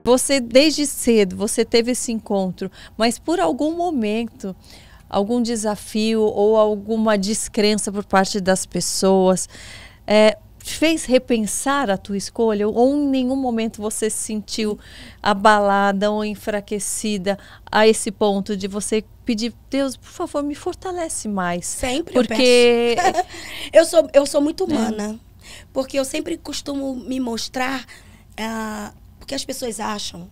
você desde cedo, você teve esse encontro, mas por algum momento, algum desafio ou alguma descrença por parte das pessoas, fez repensar a tua escolha? Ou em nenhum momento você se sentiu abalada ou enfraquecida a esse ponto de você pedir, Deus, por favor, me fortalece mais? Sempre porque eu peço. Eu sou muito humana. Porque eu sempre costumo me mostrar... porque as pessoas acham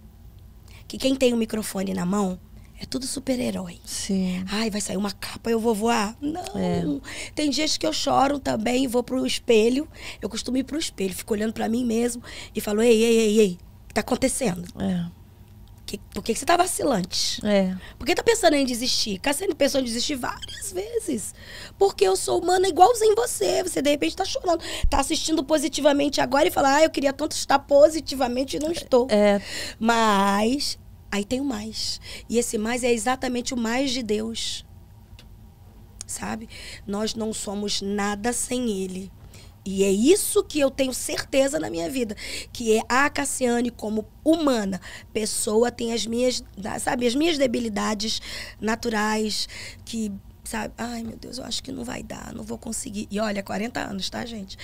que quem tem o microfone na mão é tudo super-herói. Sim. Ai, vai sair uma capa, eu vou voar. Não. Tem dias que eu choro também, vou pro espelho. Eu costumo ir pro espelho, fico olhando pra mim mesmo e falo, ei, o que tá acontecendo? Por que você tá vacilante? Por que tá pensando em desistir? Cassiane pensou em desistir várias vezes. Porque eu sou humana igualzinho você. Você, de repente, tá chorando. Tá assistindo positivamente agora e fala, eu queria tanto estar positivamente e não estou. Mas... aí tem o mais. E esse mais é exatamente o mais de Deus. Sabe? Nós não somos nada sem Ele. E é isso que eu tenho certeza na minha vida. Que é a Cassiane, como humana, pessoa, tem as minhas, sabe, as minhas debilidades naturais, que, sabe, ai meu Deus, eu acho que não vai dar, não vou conseguir. E olha, 40 anos, tá, gente?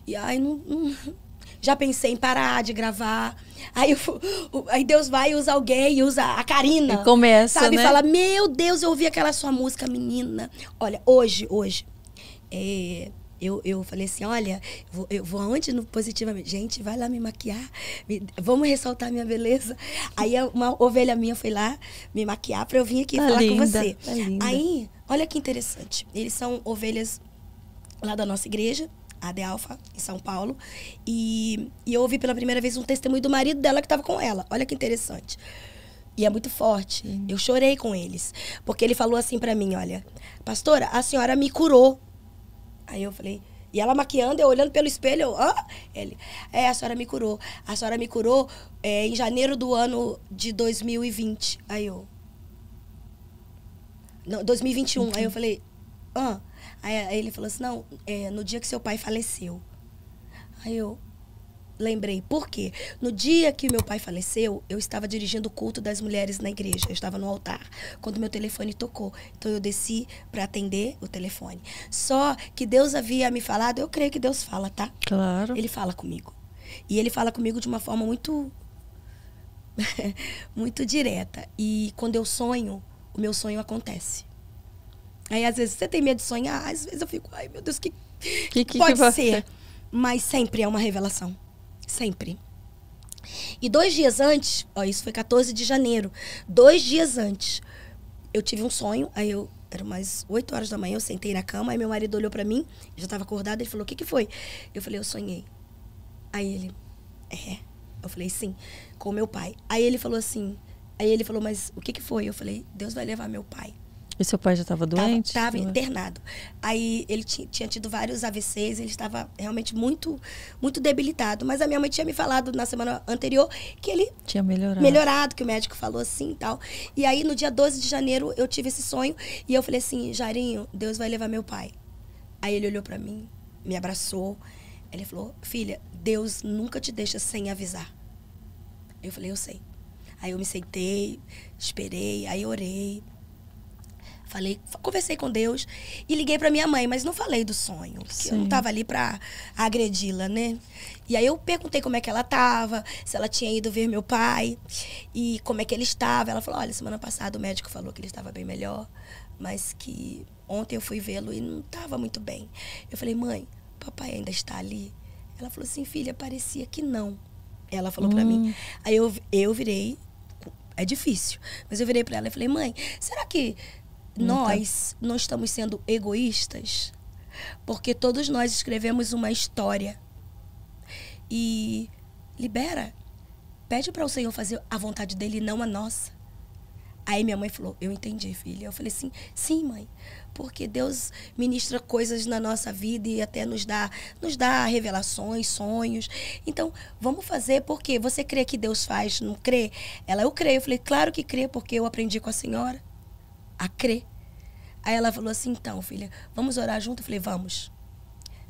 E ai, já pensei em parar de gravar. Aí Deus vai e usa alguém, usa a Karina. E começa, sabe? né? Fala, meu Deus, eu ouvi aquela sua música, menina. Olha, hoje, eu falei assim, olha, eu vou aonde no Positivamente? Gente, vai lá me maquiar, vamos ressaltar minha beleza. Aí uma ovelha minha foi lá me maquiar pra eu vir aqui falar com você. Tá linda. Aí, olha que interessante. Eles são ovelhas lá da nossa igreja, a de Alfa, em São Paulo. E eu ouvi pela primeira vez um testemunho do marido dela que estava com ela. Olha que interessante. E é muito forte. Eu chorei com eles. Porque ele falou assim pra mim, olha, pastora, a senhora me curou. Aí eu falei, e ela maquiando, eu olhando pelo espelho, ele, a senhora me curou. A senhora me curou em janeiro do ano de 2020. Aí eu... Não, 2021. Aí eu falei, Aí ele falou assim, não, no dia que seu pai faleceu. Aí eu lembrei, por quê? No dia que meu pai faleceu, eu estava dirigindo o culto das mulheres na igreja. Eu estava no altar, quando meu telefone tocou. Então eu desci para atender o telefone. Só que Deus havia me falado, eu creio que Deus fala, tá? Claro. Ele fala comigo. E ele fala comigo de uma forma muito... muito direta. E quando eu sonho, o meu sonho acontece. Aí, às vezes, você tem medo de sonhar, às vezes eu fico, ai, meu Deus, que pode ser? Mas sempre é uma revelação. Sempre. E 2 dias antes, isso foi 14 de janeiro, 2 dias antes, eu tive um sonho, era umas 8 horas da manhã, eu sentei na cama, aí meu marido olhou pra mim, eu já tava acordada, ele falou, o que foi? Eu falei, eu sonhei. Aí ele, eu falei, sim, com o meu pai. Aí ele falou assim, mas o que foi? Eu falei, Deus vai levar meu pai. E seu pai já estava doente? Estava internado. Aí ele tinha tido vários AVCs, ele estava realmente muito, muito debilitado. Mas a minha mãe tinha me falado na semana anterior que ele tinha melhorado, que o médico falou assim e tal. E aí no dia 12 de janeiro eu tive esse sonho e eu falei assim, Jairinho, Deus vai levar meu pai. Aí ele olhou pra mim, me abraçou. Ele falou, filha, Deus nunca te deixa sem avisar. Eu falei, eu sei. Aí eu me sentei, esperei, aí orei. Conversei com Deus e liguei pra minha mãe, mas não falei do sonho, porque eu não tava ali pra agredi-la, né? E aí eu perguntei como é que ela tava, se ela tinha ido ver meu pai e como é que ele estava. Ela falou, olha, semana passada o médico falou que ele estava bem melhor, mas que ontem eu fui vê-lo e não estava muito bem. Eu falei, mãe, papai ainda está ali? Ela falou assim, filha, parecia que não. Ela falou pra mim. Aí eu virei, é difícil, mas eu virei pra ela e falei, mãe, será que nós não estamos sendo egoístas? Porque todos nós escrevemos uma história. E libera. Pede para o Senhor fazer a vontade dele e não a nossa. Aí minha mãe falou, eu entendi, filha. Eu falei assim, sim, mãe. Porque Deus ministra coisas na nossa vida e até nos dá revelações, sonhos. Então, vamos fazer porque você crê que Deus faz, não crê? Eu creio. Eu falei, claro que crê, porque eu aprendi com a senhora a crer. Aí ela falou assim, então, filha, vamos orar junto? Eu falei, vamos.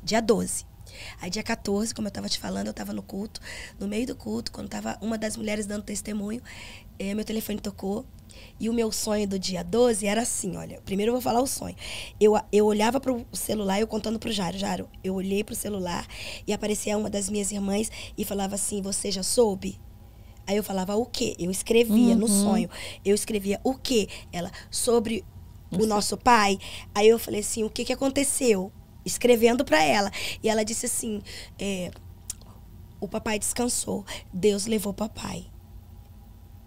Dia 12. Aí dia 14, como eu tava te falando, eu tava no culto. No meio do culto, quando tava uma das mulheres dando testemunho, meu telefone tocou. E o meu sonho do dia 12 era assim, olha. Primeiro eu vou falar o sonho. Eu olhava pro celular, eu contando pro Jairo. Jairo, eu olhei pro celular e aparecia uma das minhas irmãs e falava assim, você já soube? Aí eu falava, o quê? Eu escrevia no sonho. Eu escrevia o quê? Ela, sobre o nosso pai. Aí eu falei assim, o que aconteceu? Escrevendo pra ela. E ela disse assim, o papai descansou. Deus levou o papai.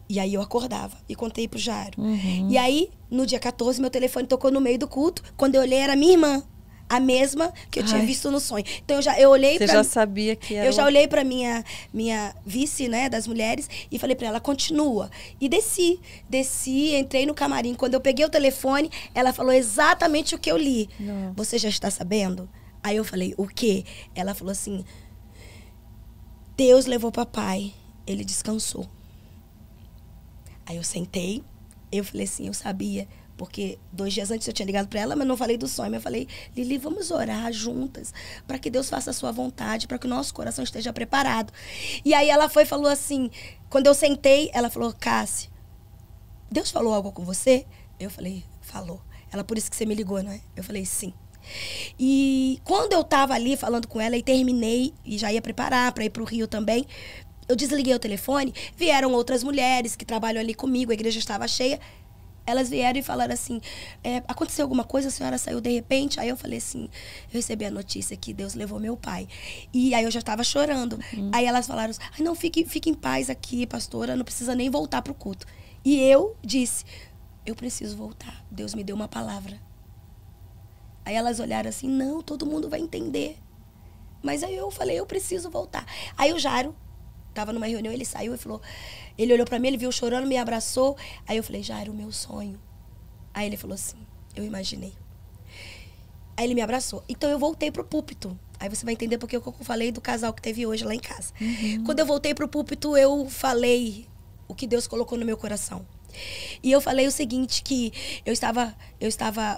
E aí eu acordava e contei pro Jairo. E aí, no dia 14, meu telefone tocou no meio do culto. Quando eu olhei, era minha irmã. A mesma que eu tinha visto no sonho. Então eu olhei Você já sabia que era... Eu já olhei pra minha vice, né, das mulheres, e falei pra ela, continua. E desci, entrei no camarim. Quando eu peguei o telefone, ela falou exatamente o que eu li. Nossa. Você já está sabendo? Aí eu falei, o quê? Ela falou assim, Deus levou o papai, ele descansou. Aí eu sentei, eu falei assim, eu sabia, porque 2 dias antes eu tinha ligado para ela, mas não falei do sonho. Eu falei, Lili, vamos orar juntas, para que Deus faça a sua vontade, para que o nosso coração esteja preparado. E aí ela foi e falou assim, quando eu sentei, ela falou, Cássia, Deus falou algo com você? Eu falei, falou. Ela, por isso que você me ligou, não é? Eu falei, sim. E quando eu tava ali falando com ela e terminei, e já ia preparar para ir pro Rio também, eu desliguei o telefone, vieram outras mulheres que trabalham ali comigo, a igreja estava cheia. Elas vieram e falaram assim, aconteceu alguma coisa, a senhora saiu de repente? Aí eu falei assim, eu recebi a notícia que Deus levou meu pai. E aí eu já estava chorando. Aí elas falaram, não, fique em paz aqui, pastora, não precisa nem voltar para o culto. E eu disse, eu preciso voltar, Deus me deu uma palavra. Aí elas olharam assim, não, todo mundo vai entender. Mas aí eu falei, eu preciso voltar. Aí o Jairo tava numa reunião, ele saiu e falou, ele olhou pra mim, ele viu chorando, me abraçou. Aí eu falei, Jairo, o meu sonho. Aí ele falou assim, eu imaginei. Aí ele me abraçou. Então eu voltei pro púlpito. Aí você vai entender porque eu falei do casal que teve hoje lá em casa. Quando eu voltei pro púlpito, eu falei o que Deus colocou no meu coração. E eu falei o seguinte, que eu estava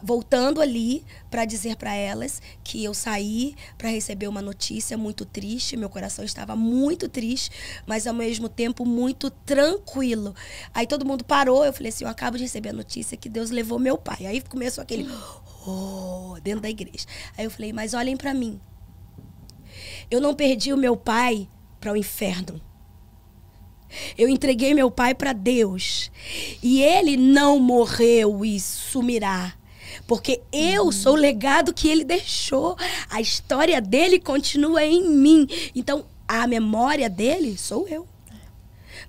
voltando ali para dizer para elas que eu saí para receber uma notícia muito triste. Meu coração estava muito triste, mas ao mesmo tempo muito tranquilo. Aí todo mundo parou, eu falei assim, eu acabo de receber a notícia que Deus levou meu pai. Aí começou aquele dentro da igreja. Aí eu falei, mas olhem para mim. Eu não perdi o meu pai para o inferno. Eu entreguei meu pai para Deus. E ele não morreu e sumirá. Porque eu sou o legado que ele deixou. A história dele continua em mim. Então, a memória dele sou eu.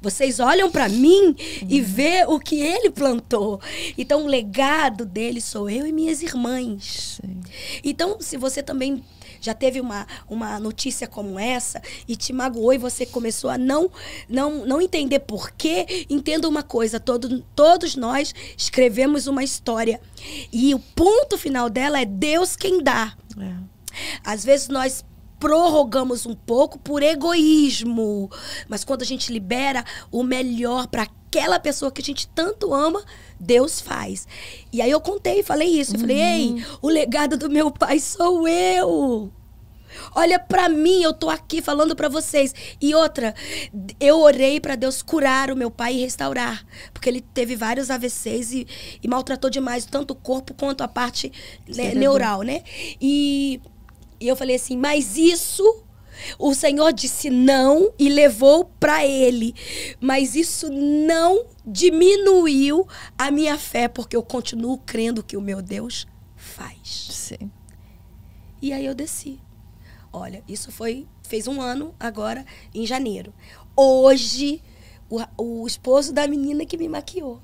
Vocês olham para mim e vê o que ele plantou. Então, o legado dele sou eu e minhas irmãs. Sim. Então, se você também já teve uma notícia como essa e te magoou e você começou a não entender por quê, entenda uma coisa, todos nós escrevemos uma história e o ponto final dela é Deus quem dá. Às vezes nós prorrogamos um pouco por egoísmo, mas quando a gente libera o melhor para aquela pessoa que a gente tanto ama, Deus faz. E aí eu contei, falei isso. Eu falei, ei, o legado do meu pai sou eu. Olha pra mim, eu tô aqui falando pra vocês. E outra, eu orei pra Deus curar o meu pai e restaurar. Porque ele teve vários AVCs e maltratou demais tanto o corpo quanto a parte neural, né? E eu falei assim, mas isso... O Senhor disse não e levou para ele. Mas isso não diminuiu a minha fé, porque eu continuo crendo que o meu Deus faz. Sim. E aí eu desci. Olha, isso fez 1 ano agora, em janeiro. Hoje, o esposo da menina que me maquiou,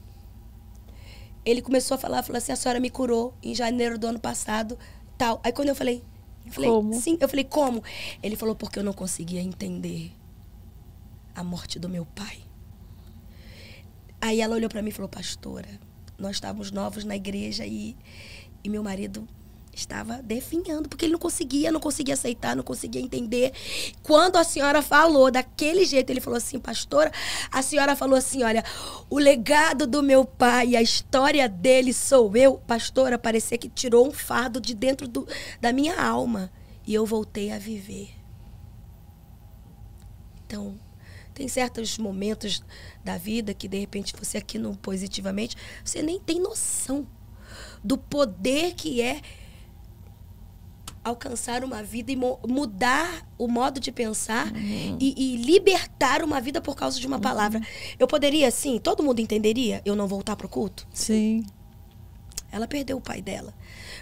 ele começou a falou assim, a senhora me curou em janeiro do ano passado, tal. Aí quando eu falei, como? Sim. Eu falei, como? Ele falou, porque eu não conseguia entender a morte do meu pai. Aí ela olhou pra mim e falou, pastora, nós estávamos novos na igreja e meu marido estava definhando, porque ele não conseguia aceitar, não conseguia entender. Quando a senhora falou daquele jeito, ele falou assim, pastora, a senhora falou assim, olha, o legado do meu pai, a história dele sou eu. Pastora, parecia que tirou um fardo de dentro da minha alma. e eu voltei a viver. Então, tem certos momentos da vida que, de repente, você aqui no Positivamente, você nem tem noção do poder que é alcançar uma vida e mudar o modo de pensar e libertar uma vida por causa de uma palavra. Eu poderia, assim, todo mundo entenderia eu não voltar pro culto? Sim. Ela perdeu o pai dela.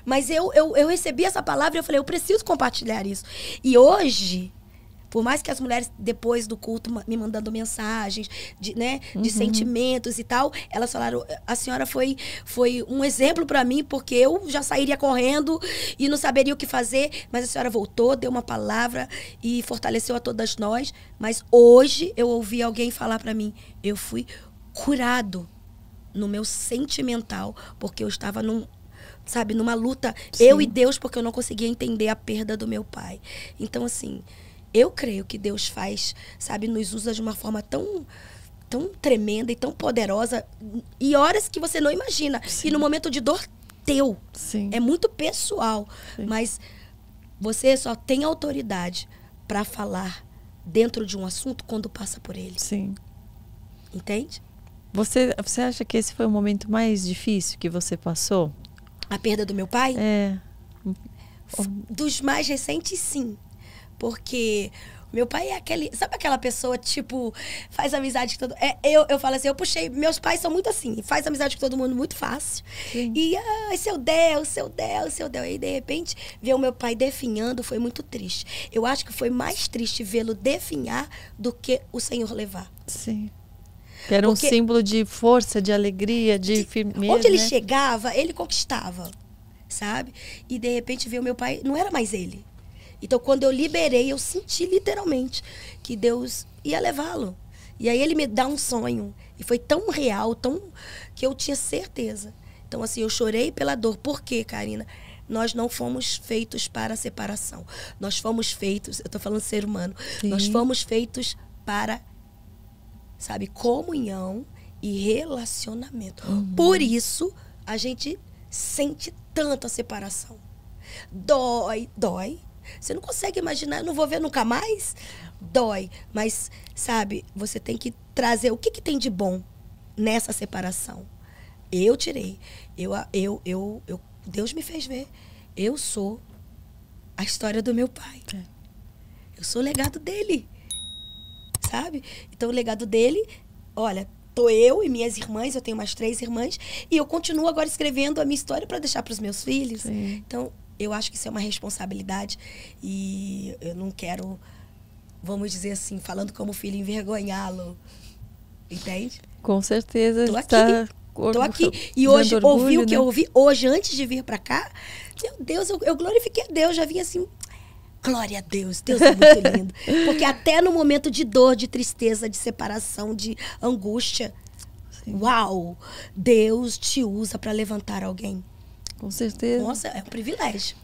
Mas eu recebi essa palavra e eu falei, eu preciso compartilhar isso. E hoje, por mais que as mulheres, depois do culto, me mandando mensagens de, né, de sentimentos e tal, elas falaram, a senhora foi um exemplo para mim, porque eu já sairia correndo e não saberia o que fazer, mas a senhora voltou, deu uma palavra e fortaleceu a todas nós. Mas hoje eu ouvi alguém falar para mim, eu fui curado no meu sentimental, porque eu estava numa luta, sim, eu e Deus, porque eu não conseguia entender a perda do meu pai. Então, assim, eu creio que Deus faz, sabe, nos usa de uma forma tão tremenda e tão poderosa, e horas que você não imagina. Sim. E no momento de dor teu. Sim. É muito pessoal. Sim. Mas você só tem autoridade para falar dentro de um assunto quando passa por ele. Sim. Entende? Você acha que esse foi o momento mais difícil que você passou? A perda do meu pai? É. Dos mais recentes, sim. Porque meu pai é aquele... Sabe aquela pessoa, tipo, faz amizade com todo... Eu falo assim, eu puxei... Meus pais são muito assim, faz amizade com todo mundo muito fácil. Sim. E, seu Deus, seu Deus, seu Deus. E, de repente, ver o meu pai definhando foi muito triste. Eu acho que foi mais triste vê-lo definhar do que o Senhor levar. Sim. Que era um símbolo de força, de alegria, de firmeza. Onde ele chegava, ele conquistava, sabe? E, de repente, ver o meu pai... Não era mais ele. Então, quando eu liberei, eu senti literalmente que Deus ia levá-lo. E aí ele me dá um sonho. E foi tão real, que eu tinha certeza. Então, assim, eu chorei pela dor. Por quê, Karina? Nós não fomos feitos para a separação. Nós fomos feitos... Eu estou falando ser humano. Sim. Nós fomos feitos para, sabe, comunhão e relacionamento. Por isso, a gente sente tanto a separação. Dói. Você não consegue imaginar, eu não vou ver nunca mais? Dói. Mas, sabe, você tem que trazer o que tem de bom nessa separação. Eu tirei. Deus me fez ver. Eu sou a história do meu pai. Eu sou o legado dele. Sabe? Então, o legado dele, olha, tô eu e minhas irmãs, eu tenho mais 3 irmãs, e eu continuo agora escrevendo a minha história para deixar para os meus filhos. Sim. Então, eu acho que isso é uma responsabilidade e eu não quero, vamos dizer assim, falando como filho, envergonhá-lo. Entende? Com certeza. Tô aqui. E hoje, ouvi o que eu ouvi hoje, antes de vir para cá. Meu Deus, eu glorifiquei a Deus. Já vim assim, glória a Deus. Deus é muito lindo. Porque até no momento de dor, de tristeza, de separação, de angústia, sim, uau, Deus te usa para levantar alguém. Com certeza. Nossa, é um privilégio.